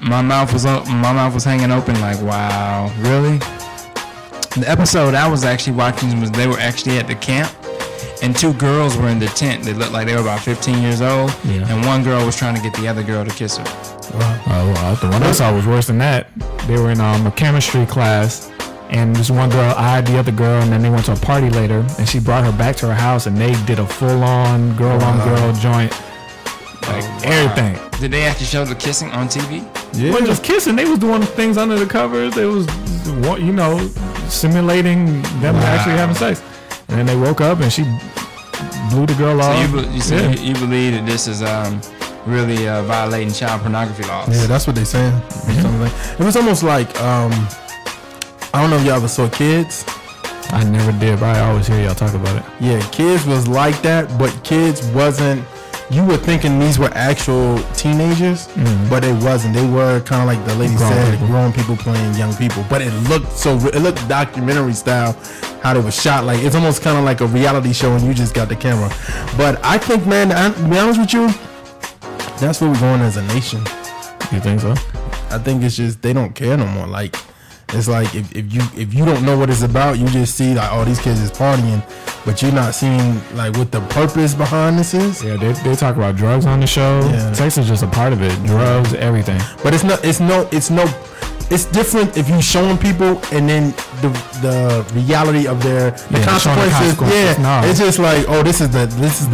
my mouth was hanging open like, wow, really? The episode I was actually watching was they were actually at the camp, and 2 girls were in the tent. They looked like they were about 15 years old, and one girl was trying to get the other girl to kiss her. Well, the one I saw was worse than that. They were in a chemistry class, and this one girl eyed the other girl, and then they went to a party later, and she brought her back to her house, and they did a full-on girl-on-girl joint. Like, everything. Did they actually show the kissing on TV? Yeah. They weren't just kissing. They was doing things under the covers. They was, you know, simulating them actually having sex. And then they woke up, and she blew the girl off. So you believe that this is really violating child pornography laws? Yeah, that's what they're saying. It was almost like, I don't know if y'all ever saw Kids. I never did, but I always hear y'all talk about it. Yeah, Kids was like that, but Kids wasn't. You were thinking these were actual teenagers, but it wasn't. They were kind of like the lady said, grown people playing young people. But it looked documentary style, how they was shot. Like it's almost kind of like a reality show, and you just got the camera. But I think, man, to be honest with you, that's where we're going as a nation. You think so? I think it's just they don't care no more. Like it's like if you don't know what it's about, you just see like, oh, these kids is partying, but you're not seeing like what the purpose behind this is. Yeah, they talk about drugs on the show. Yeah. Sex is just a part of it. Drugs, everything. But it's different if you showing people and then the reality of the consequences. It's just like, oh, this is the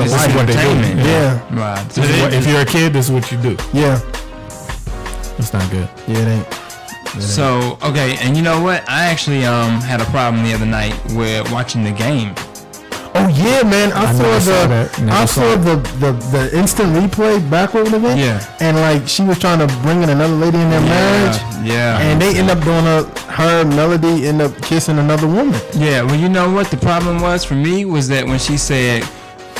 life. What they do. Yeah. Right. So if you're a kid, this is what you do. Yeah. It's not good. Yeah, it ain't. So, okay, and you know what? I actually had a problem the other night with watching the game. Oh yeah, man! I saw the instant replay backward of it. Yeah. And like she was trying to bring in another lady in their marriage. Yeah. And they end up doing her Melody end up kissing another woman. Yeah. Well, you know what the problem was for me was that when she said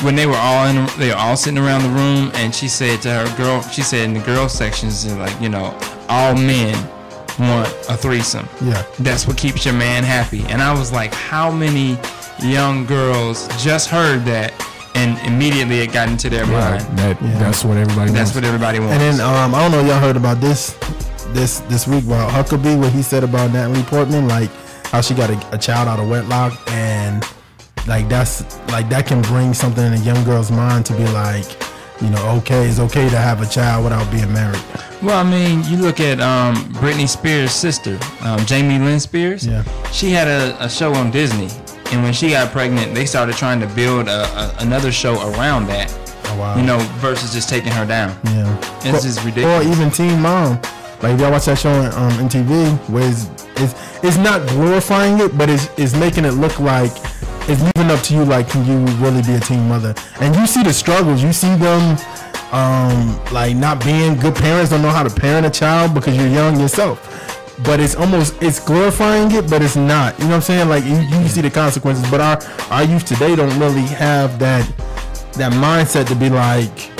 when they were all sitting around the room, and she said to her girl, she said in the girl sections, like, you know, all men want a threesome. Yeah. That's what keeps your man happy. And I was like, how many young girls just heard that and immediately it got into their mind? That's what everybody wants. That's what everybody wants. And then I don't know if y'all heard about this week about Huckabee, what he said about Natalie Portman, like how she got a child out of wedlock, and like that can bring something in a young girl's mind to be like, you know, it's okay to have a child without being married. Well, I mean, you look at Britney Spears' sister, Jamie Lynn Spears. Yeah. She had a show on Disney, and when she got pregnant, they started trying to build another show around that. Oh, wow. You know, versus just taking her down. Yeah. It's just ridiculous. Or even Teen Mom. Like if y'all watch that show on MTV, where it's not glorifying it, but it's making it look like it's leaving up to you. Like, can you really be a teen mother? And you see the struggles. You see them. Like not being good parents, don't know how to parent a child because you're young yourself. But it's glorifying it, but it's not. You know what I'm saying? Like you see the consequences. But our youth today don't really have that mindset to be like,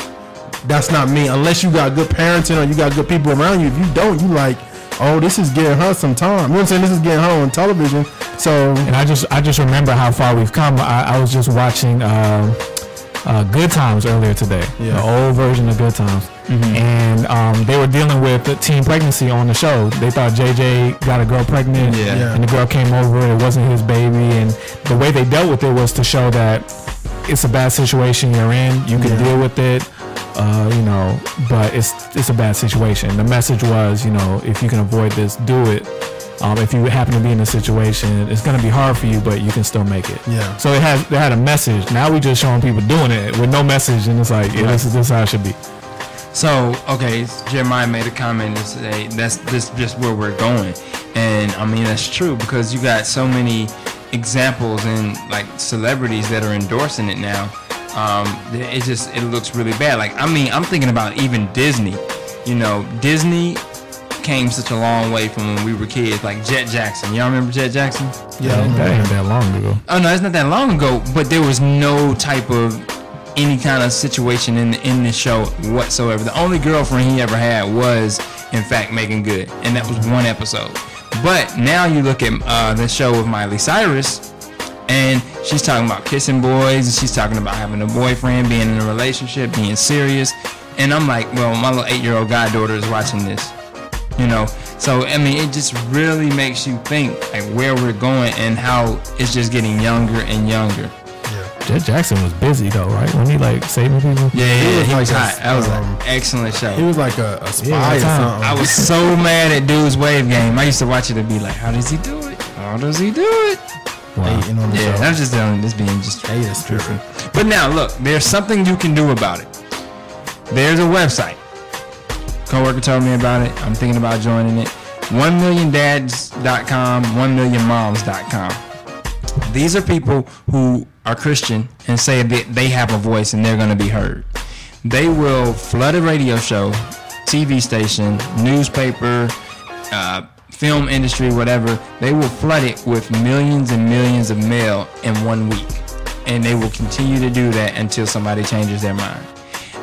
that's not me. Unless you got good parenting or you got good people around you. If you don't, you like, oh, this is getting her some time. You know what I'm saying? This is getting her on television. So, and I just remember how far we've come. I was just watching Good Times earlier today, the old version of Good Times, and they were dealing with teen pregnancy on the show. They thought JJ got a girl pregnant, and the girl came over. It wasn't his baby, and the way they dealt with it was to show that it's a bad situation you're in. You can deal with it, you know, but it's a bad situation. The message was, you know, if you can avoid this, do it. If you happen to be in a situation, it's going to be hard for you, but you can still make it. Yeah. So it had a message. Now we just showing people doing it with no message, and it's like, this is how it should be. So, okay, Jeremiah made a comment and say that's just where we're going, and I mean that's true because you got so many examples and like celebrities that are endorsing it now. It looks really bad. Like, I mean, I'm thinking about even Disney. You know, Disney came such a long way from when we were kids, like Jet Jackson. Y'all remember Jet Jackson? Yeah, that ain't that long ago. Oh no, it's not that long ago, but there was no type of any kind of situation in this show whatsoever. The only girlfriend he ever had was, in fact, Megan Good, and that was one episode. But now you look at the show with Miley Cyrus, and she's talking about kissing boys, and she's talking about having a boyfriend, being in a relationship, being serious. And I'm like, well, my little 8-year-old goddaughter is watching this. You know, so I mean, it just really makes you think like where we're going and how it's just getting younger and younger. Jet Jackson was busy though, right? When he like saving people. Yeah, he was hot. That was an excellent show. He was like a spy or something. I was so mad at Dude's Wave Game. I used to watch it and be like, how does he do it? How does he do it? Wow. Yeah, I'm just telling this being just tripping. But now look, there's something you can do about it. There's a website. Coworker told me about it. I'm thinking about joining it. 1milliondads.com, 1millionmoms.com. These are people who are Christian and say that they have a voice and they're going to be heard. They will flood a radio show, TV station, newspaper, film industry, whatever. They will flood it with millions and millions of mail in 1 week. And they will continue to do that until somebody changes their mind.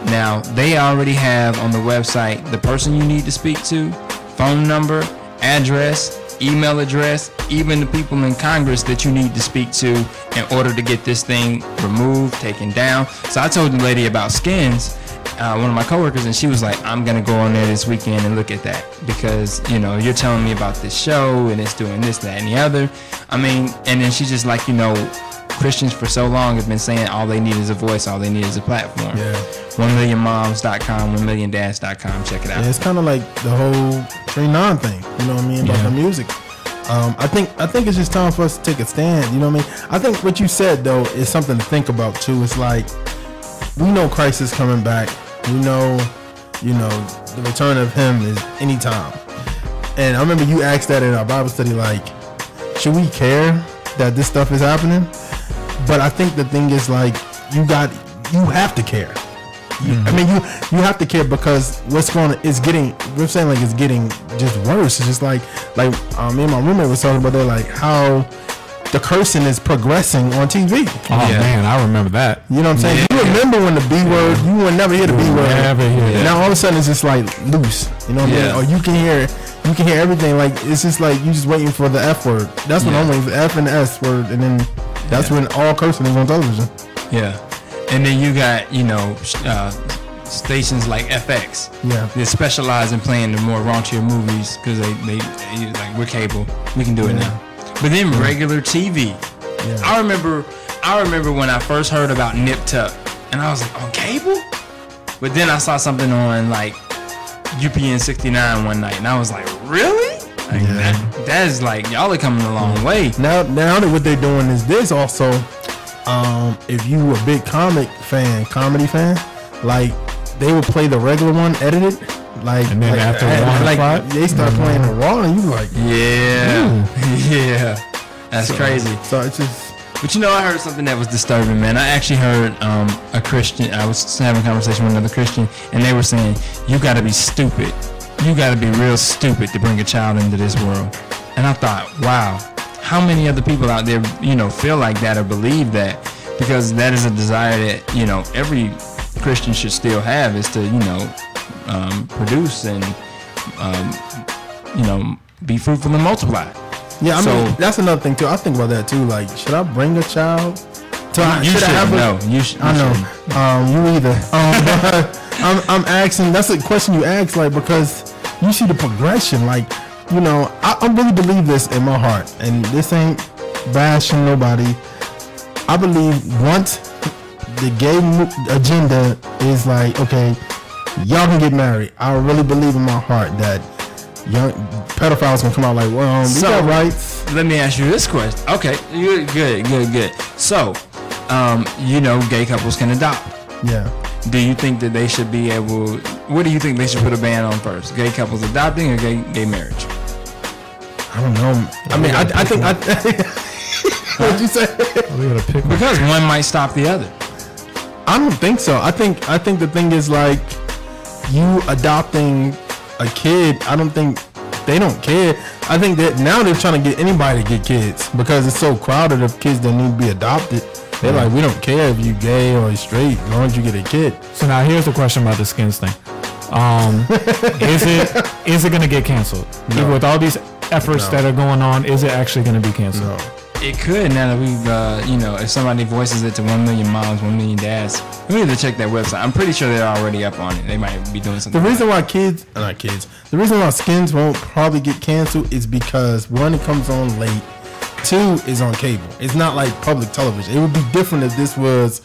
Now, they already have on the website the person you need to speak to, phone number, address, email address, even the people in Congress that you need to speak to in order to get this thing removed, taken down. So I told the lady about Skins, one of my coworkers, and she was like, I'm going to go on there this weekend and look at that because, you know, you're telling me about this show and it's doing this, that, and the other. I mean, and then she's just like, you know, Christians for so long have been saying all they need is a voice, all they need is a platform. Yeah. 1millionmoms.com, 1milliondads.com. Check it out. Yeah, it's kind of like the whole Trey Non thing. You know what I mean about the music. I think it's just time for us to take a stand. You know what I mean? I think what you said though is something to think about too. It's like we know Christ is coming back. We know, you know, the return of Him is anytime. And I remember you asked that in our Bible study, like, should we care that this stuff is happening? But I think the thing is like you have to care. I mean you have to care because we're saying like it's getting just worse. It's just like me and my roommate was talking about that, like how the cursing is progressing on TV. Oh man, I remember that. You know what I'm saying? You remember when the B word, you would never hear the B word. Never hear that. Now all of a sudden it's just like loose. You know what I mean? Or you can hear everything. Like it's just like you just waiting for the F word. That's what I'm waiting for, the F and the S word, and then that's when all cursing is on television. Yeah. And then you got, you know, stations like FX. Yeah. They specialize in playing the more raunchier movies because they like, we're cable. We can do it now. But then regular TV. Yeah. I remember when I first heard about Nip Tuck and I was like, on cable? But then I saw something on like UPN 69 one night and I was like, really? Like, that is like, y'all are coming a long way. Now that what they're doing is this also, if you a big comedy fan, like they will play the regular one edited, like, and then after 1 o'clock, they start playing the raw, and you like, that's crazy. So it's just, but you know, I heard something that was disturbing, man. I actually heard a Christian. I was having a conversation with another Christian, and they were saying, "You got to be stupid. You got to be real stupid to bring a child into this world." And I thought, wow. How many other people out there, you know, feel like that or believe that? Because that is a desire that, you know, every Christian should still have, is to, you know, produce and, you know, be fruitful and multiply. Yeah, I mean, that's another thing too. I think about that too. Like, should I bring a child? You should know. You I know. You either. I'm asking. That's a question you ask, like, because you see the progression, like. You know, I really believe this in my heart, and this ain't bashing nobody. I believe once the gay agenda is like, okay, y'all can get married, I really believe in my heart that young pedophiles can come out like, well, we got rights. Let me ask you this question. Okay, good. So, you know, gay couples can adopt. Yeah. Do you think that they should be able? What do you think they should put a ban on first? Gay couples adopting or gay marriage? I don't know. I mean, I think. What'd you say? Because one might stop the other. I don't think so. I think the thing is like you adopting a kid. I don't think they don't care. I think that now they're trying to get anybody to get kids because it's so crowded of kids that need to be adopted. They're like, we don't care if you gay or straight, as long as you get a kid. So now here's the question about the Skins thing. Is it going to get canceled? No. With all these efforts that are going on, is it actually going to be canceled? It could now that we've, you know, if somebody voices it to 1 million moms, 1 million dads, we need to check that website. I'm pretty sure they're already up on it. They might be doing something. The reason why the reason why Skins won't probably get canceled is because one, it comes on late. Two, is on cable. It's not like public television. It would be different if this was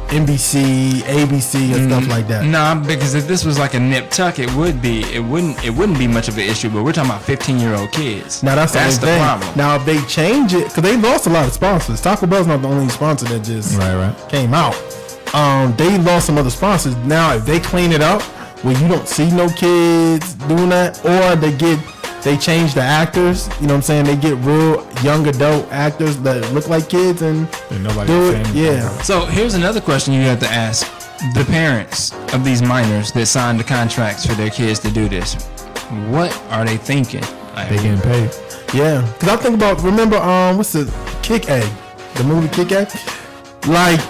NBC, ABC, and stuff like that. Nah, because if this was like a nip tuck, it wouldn't be much of an issue. But we're talking about 15-year-old kids. Now that's the thing. Problem. Now if they change it, because they lost a lot of sponsors. Taco Bell's not the only sponsor that just came out. They lost some other sponsors. Now if they clean it up, where you don't see no kids doing that, or they change the actors, you know what I'm saying? They get real young adult actors that look like kids and nobody do it. Yeah. So here's another question you have to ask the parents of these minors that signed the contracts for their kids to do this. What are they thinking? They getting paid. Yeah. Because I think about, remember, what's the Kick A? The movie Kick A? Like,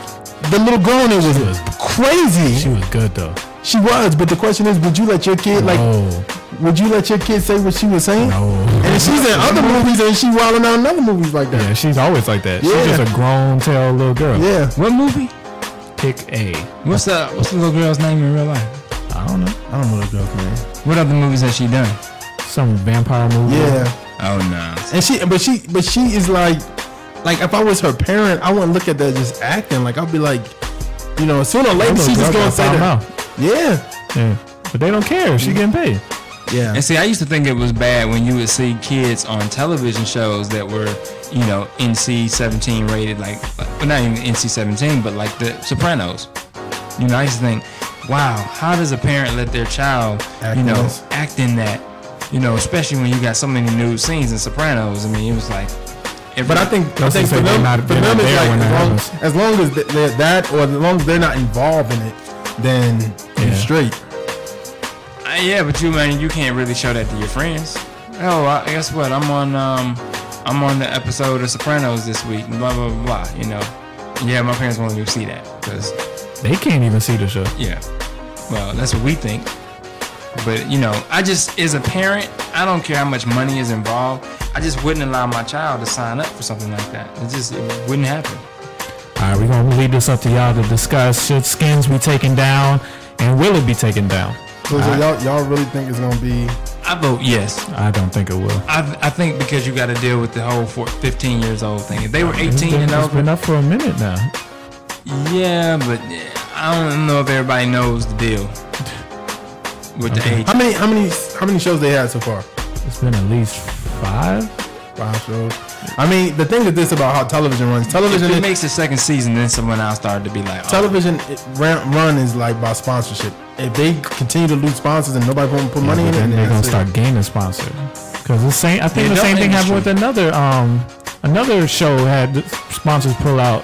the little girl in it was crazy. She was good though. She was, but the question is, would you let your kid would you let your kid say what she was saying? No. And she's in other movies and she wilding out in other movies like that. Yeah, she's always like that. Yeah. She's just a grown tail little girl. Yeah. What movie? Pick A. What's the little girl's name in real life? I don't know. I don't know the girl's name. What other movies has she done? Some vampire movie. Yeah. Oh no. And but she is like if I was her parent, I wouldn't look at that just acting. Like I'd be like, you know, sooner or later she's just gonna say that. Yeah. But they don't care. She getting paid. Yeah. And see, I used to think it was bad when you would see kids on television shows that were, you know, NC-17 rated, like, well, not even NC-17, but like The Sopranos. You know, I used to think, wow, how does a parent let their child, act in that? You know, especially when you got so many nude scenes in Sopranos. I mean, it was like. But I think for them it's like as long as they're that, or as long as they're not involved in it, then you're straight. Yeah, but you can't really show that to your friends. Oh, guess what? I'm on the episode of Sopranos this week. Blah blah blah. Blah, you know. Yeah, my parents won't even see that because they can't even see the show. Yeah. Well, that's what we think. But you know, I just, as a parent, I don't care how much money is involved. I just wouldn't allow my child to sign up for something like that. It wouldn't happen. All right, we're gonna leave this up to y'all to discuss. Should Skins be taken down, and will it be taken down? So y'all really think it's gonna be? I vote yes. I don't think it will. I think because you got to deal with the whole 15 years old thing. If they were 18 and over, it's been up for a minute now. Yeah, but I don't know if everybody knows the deal with the age. How many shows they had so far? It's been at least 5 shows. I mean, the thing is this about how television runs. Television, if it makes the second season, then someone else started to be like, television run is like by sponsorship. If they continue to lose sponsors and nobody won't put money in it, then they're gonna start gaining sponsors. Because I think the same thing happened with another show had sponsors pull out.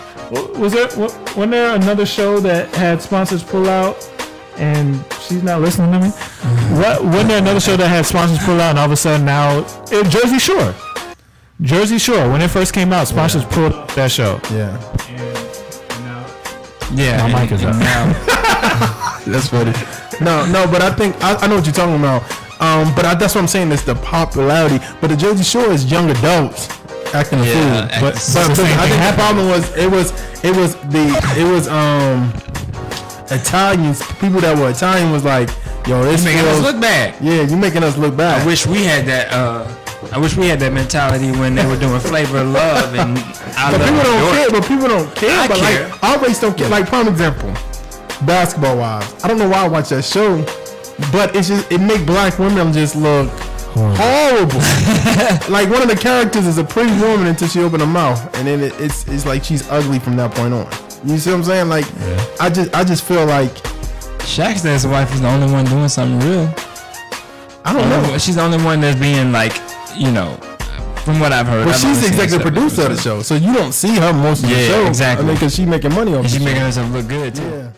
Wasn't there another show that had sponsors pull out? And she's not listening to me. Wasn't there another show that had sponsors pull out, and all of a sudden now Jersey Shore. Jersey Shore, when it first came out, sponsors pulled that show. Yeah. Yeah. My mic is up. That's funny. No, but I think I know what you're talking about. But that's what I'm saying. It's the popularity. But the Jersey Shore is young adults acting a fool. But I think the problem was it was Italians. People that were Italian was like, yo, this making us look bad. Yeah, you making us look bad. I wish we had that. I wish we had that mentality when they were doing Flavor of Love and people don't care. I care. Like our race don't care. Like prime example, Basketball Wives. I don't know why I watch that show, but it make black women just look horrible. Like one of the characters is a pretty woman until she opened her mouth, and then it's like she's ugly from that point on. You see what I'm saying? Like I just feel like Shaq's dad's wife is the only one doing something real. I don't know. She's the only one that's being like, you know, from what I've heard. But she's the executive producer of the show, so you don't see her most of the show. Exactly. I mean, because she's making money off the show. She's making herself look good too. Yeah.